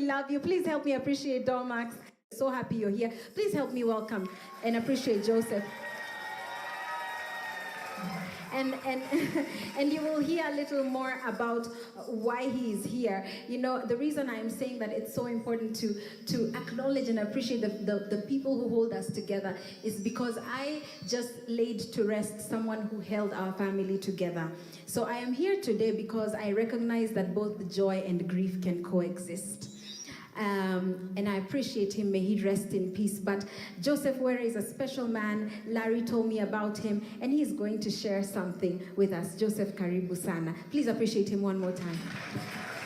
love you. Please help me appreciate Dormax. So happy you're here. Please help me welcome and appreciate Joseph. And you will hear a little more about why he is here. You know, the reason I'm saying that it's so important to acknowledge and appreciate the people who hold us together is because I just laid to rest someone who held our family together. So I am here today because I recognize that both the joy and grief can coexist. And I appreciate him. May he rest in peace. But Joseph Were is a special man. Larry told me about him, and he's going to share something with us. Joseph, karibu sana. Please appreciate him one more time.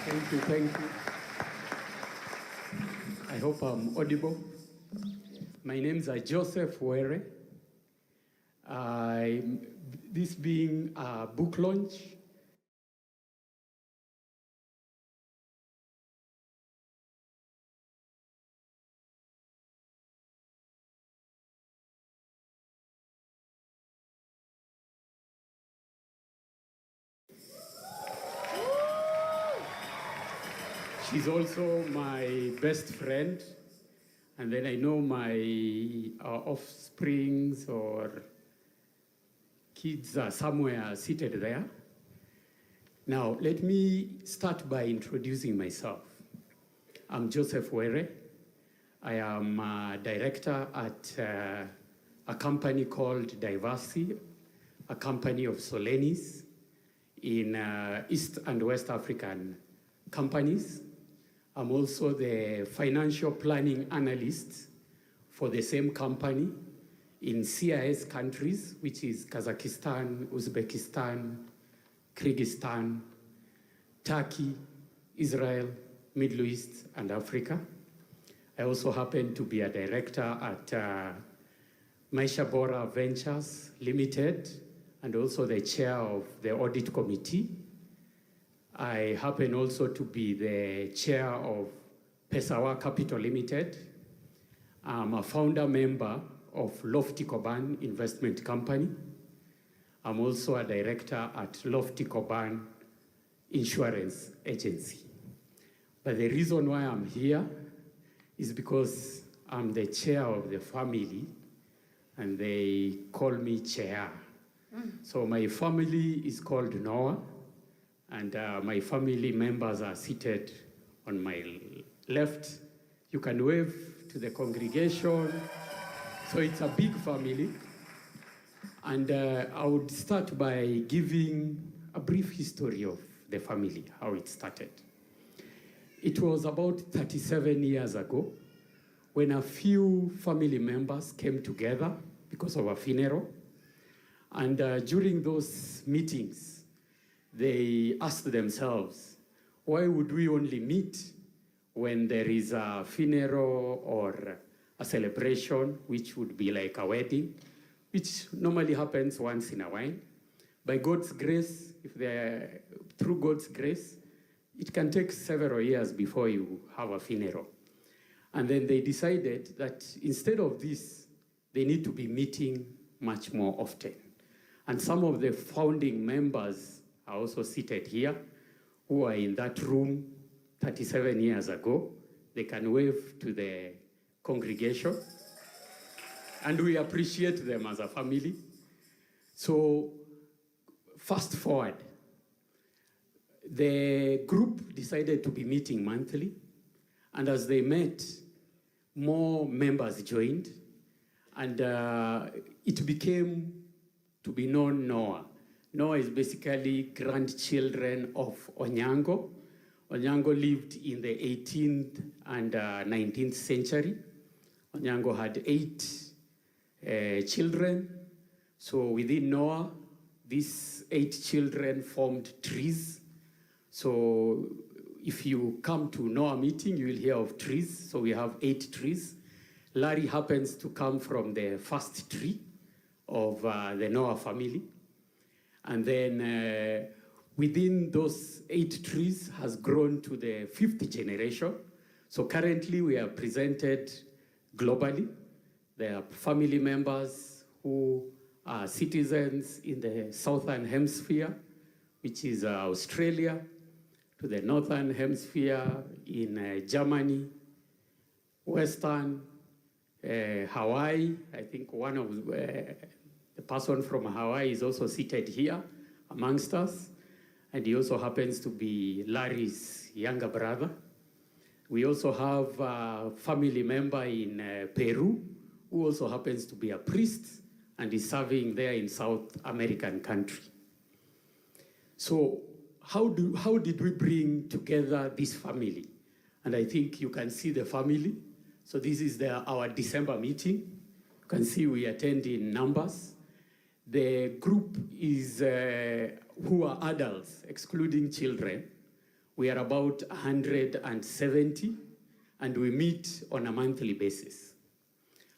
Thank you, thank you. I hope I'm audible. My name is Joseph Were. This being a book launch, she's also my best friend, and then I know my offsprings or kids are somewhere seated there. Now, let me start by introducing myself. I'm Joseph Were. I am a director at a company called Diversity, a company of Solenis in East and West African companies. I'm also the financial planning analyst for the same company in CIS countries, which is Kazakhstan, Uzbekistan, Kyrgyzstan, Turkey, Israel, Middle East, and Africa. I also happen to be a director at Maisha Bora Ventures Limited, and also the chair of the audit committee. I happen also to be the chair of Pesawa Capital Limited. I'm a founder member of Lofty Coban Investment Company. I'm also a director at Lofty Coban Insurance Agency. But the reason why I'm here is because I'm the chair of the family, and they call me chair. So my family is called NOWA, and my family members are seated on my left. You can wave to the congregation. So it's a big family. And I would start by giving a brief history of the family, how it started. It was about 37 years ago when a few family members came together because of a funeral. And during those meetings, they asked themselves, why would we only meet when there is a funeral or a celebration, which would be like a wedding, which normally happens once in a while? By God's grace, through God's grace, it can take several years before you have a funeral. And then they decided that instead of this, they need to be meeting much more often. And some of the founding members are also seated here, who are in that room 37 years ago. They can wave to the congregation. And we appreciate them as a family. So fast forward, the group decided to be meeting monthly. And as they met, more members joined. And it became to be known NOWA. NOWA is basically grandchildren of Onyango. Onyango lived in the 18th and 19th century. Onyango had 8 children. So within NOWA, these 8 children formed trees. So if you come to NOWA meeting, you will hear of trees. So we have 8 trees. Larry happens to come from the first tree of the NOWA family. And then within those 8 trees has grown to the 5th generation. So currently we are presented globally. There are family members who are citizens in the Southern Hemisphere, which is Australia, to the Northern Hemisphere, in Germany, Western, Hawaii. I think one of the person from Hawaii is also seated here amongst us, and he also happens to be Larry's younger brother. We also have a family member in Peru, who also happens to be a priest and is serving there in South American country. So how did we bring together this family? And I think you can see the family. So this is our December meeting. You can see we attend in numbers. The group is who are adults, excluding children. We are about 170, and we meet on a monthly basis.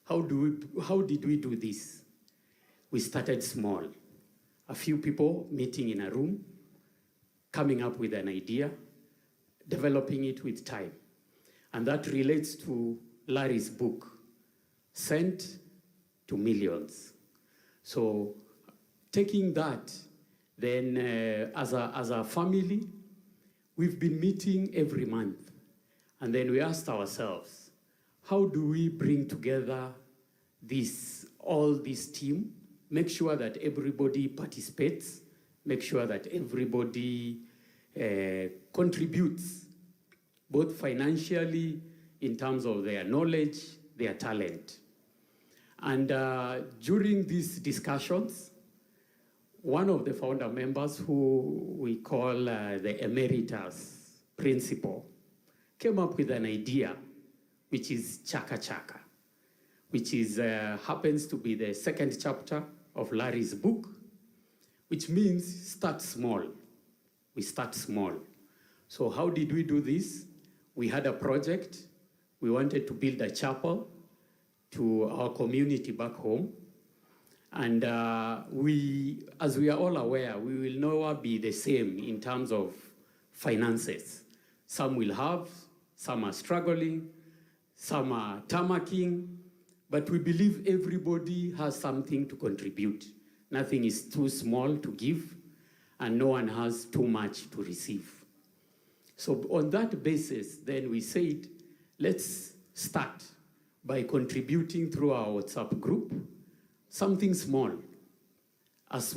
How did we do this? We started small. A few people meeting in a room, coming up with an idea, developing it with time. And that relates to Larry's book, Sent to Millions. So taking that, then as a family, we've been meeting every month. And then we asked ourselves, how do we bring together all this team, make sure that everybody participates, make sure that everybody contributes, both financially, in terms of their knowledge, their talent. And during these discussions, one of the founder members, who we call the emeritus principal, came up with an idea, which is Chak Achaka, which happens to be the second chapter of Larry's book, which means start small. We start small. So how did we do this? We had a project. We wanted to build a chapel to our community back home. And as we are all aware, we will never be the same in terms of finances. Some will have, some are struggling, some are tarmacking, but we believe everybody has something to contribute. Nothing is too small to give, and no one has too much to receive. So on that basis, then we said, let's start by contributing through our WhatsApp group, something small as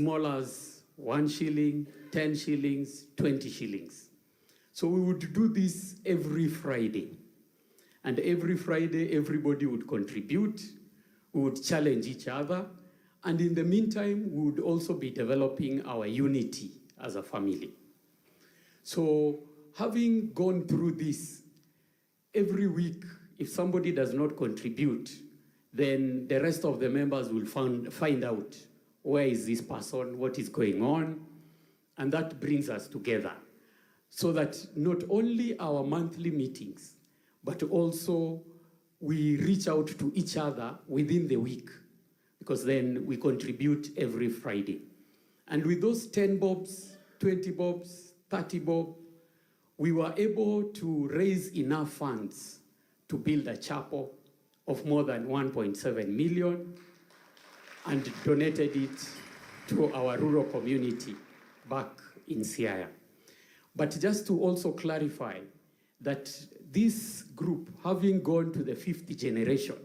1 shilling, 10 shillings, 20 shillings. So we would do this every Friday. And every Friday, everybody would contribute, we would challenge each other, and in the meantime, we would also be developing our unity as a family. So having gone through this, every week, if somebody does not contribute, then the rest of the members will find out where is this person, what is going on, and that brings us together. So that not only our monthly meetings, but also we reach out to each other within the week, because then we contribute every Friday. And with those 10 bobs, 20 bobs, 30 bob, we were able to raise enough funds to build a chapel of more than 1.7 million and donated it to our rural community back in Siaya. But just to also clarify that this group, having gone to the 5th generation,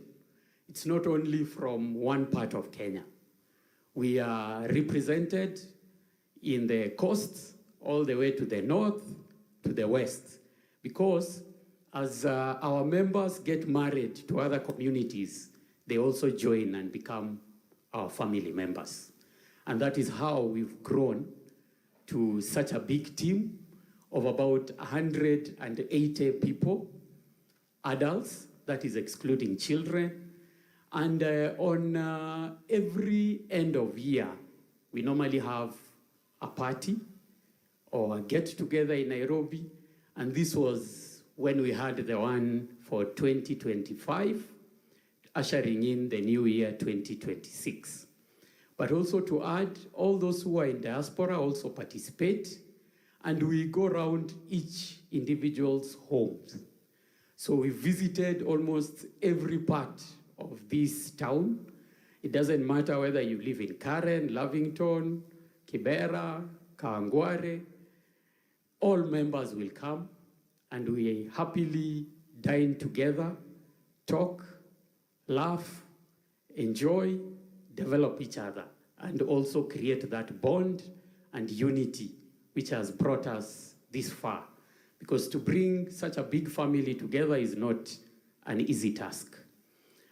it's not only from one part of Kenya. We are represented in the coast, all the way to the north, to the west, because as our members get married to other communities, they also join and become our family members. And that is how we've grown to such a big team of about 180 people, adults, that is excluding children. And on every end of year, we normally have a party or a get-together in Nairobi. And this was when we had the one for 2025, ushering in the new year 2026. But also to add, all those who are in diaspora also participate, and we go around each individual's homes. So we visited almost every part of this town. It doesn't matter whether you live in Karen, Lavington, Kibera, Kawangware. all members will come and we happily dine together, talk, laugh, enjoy, develop each other, and also create that bond and unity which has brought us this far. Because to bring such a big family together is not an easy task.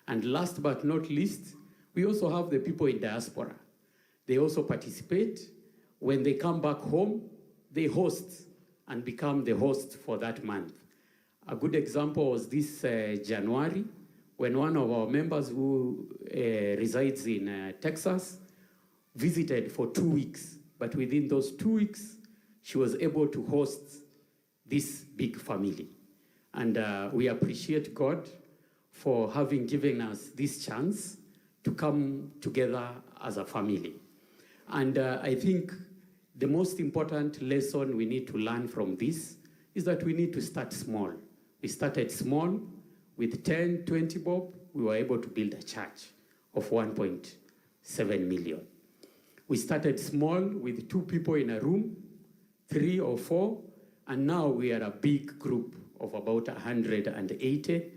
And last but not least, we also have the people in diaspora. They also participate. When they come back home, they host and become the host for that month. A good example was this January, when one of our members who resides in Texas visited for 2 weeks. But within those 2 weeks, she was able to host this big family. And we appreciate God for having given us this chance to come together as a family. And I think the most important lesson we need to learn from this is that we need to start small. We started small with 10, 20 bob. We were able to build a church of 1.7 million. We started small with 2 people in a room, 3 or 4, and now we are a big group of about 180,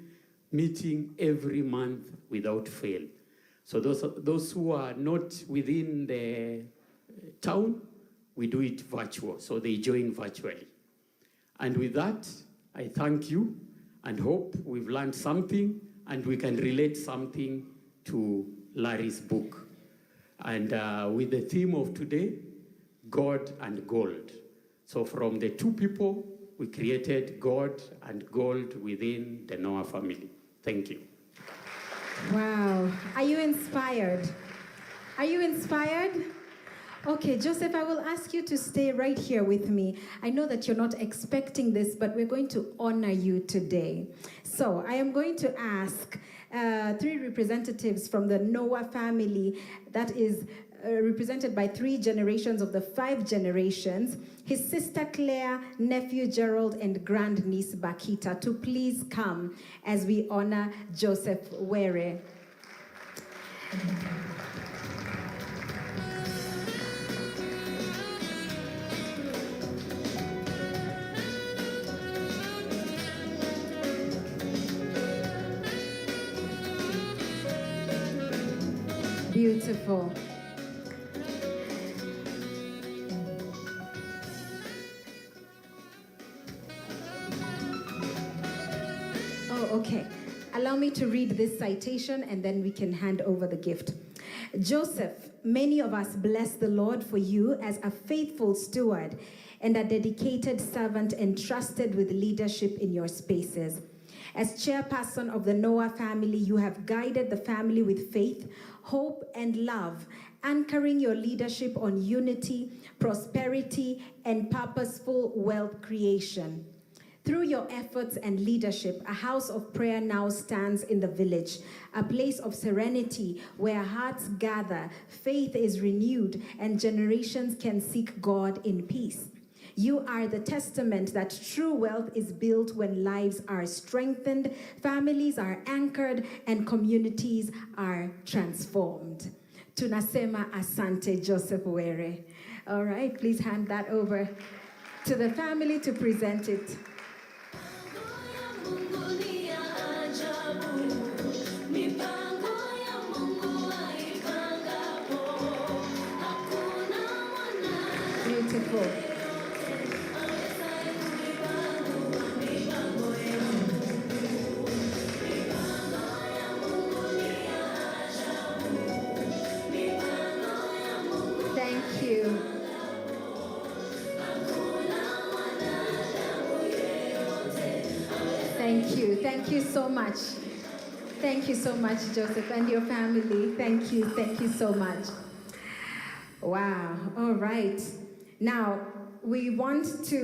meeting every month without fail. So those who are not within the town, we do it virtual, so they join virtually. And with that, I thank you and hope we've learned something and we can relate something to Larry's book. And with the theme of today, God and Gold. So from the 2 people, we created God and Gold within the NOWA family. Thank you. Wow. Are you inspired? Are you inspired? Okay, Joseph, I will ask you to stay right here with me. I know that you're not expecting this, but we're going to honor you today. So I am going to ask 3 representatives from the NOWA family, that is represented by 3 generations of the 5 generations, his sister Claire, nephew Gerald, and grandniece Bakita, to please come as we honor Joseph Were. Beautiful. Oh, okay. Allow me to read this citation and then we can hand over the gift. Joseph, many of us bless the Lord for you as a faithful steward and a dedicated servant entrusted with leadership in your spaces. As chairperson of the NOWA family, you have guided the family with faith, hope, and love, anchoring your leadership on unity, prosperity, and purposeful wealth creation. Through your efforts and leadership, a house of prayer now stands in the village, a place of serenity where hearts gather, faith is renewed, and generations can seek God in peace. You are the testament that true wealth is built when lives are strengthened, families are anchored, and communities are transformed. Tunasema asante, Joseph Were. All right, please hand that over to the family to present it. Beautiful. Thank you. Thank you. Thank you so much. Thank you so much, Joseph, and your family. Thank you. Thank you so much. Wow. All right. Now, we want to...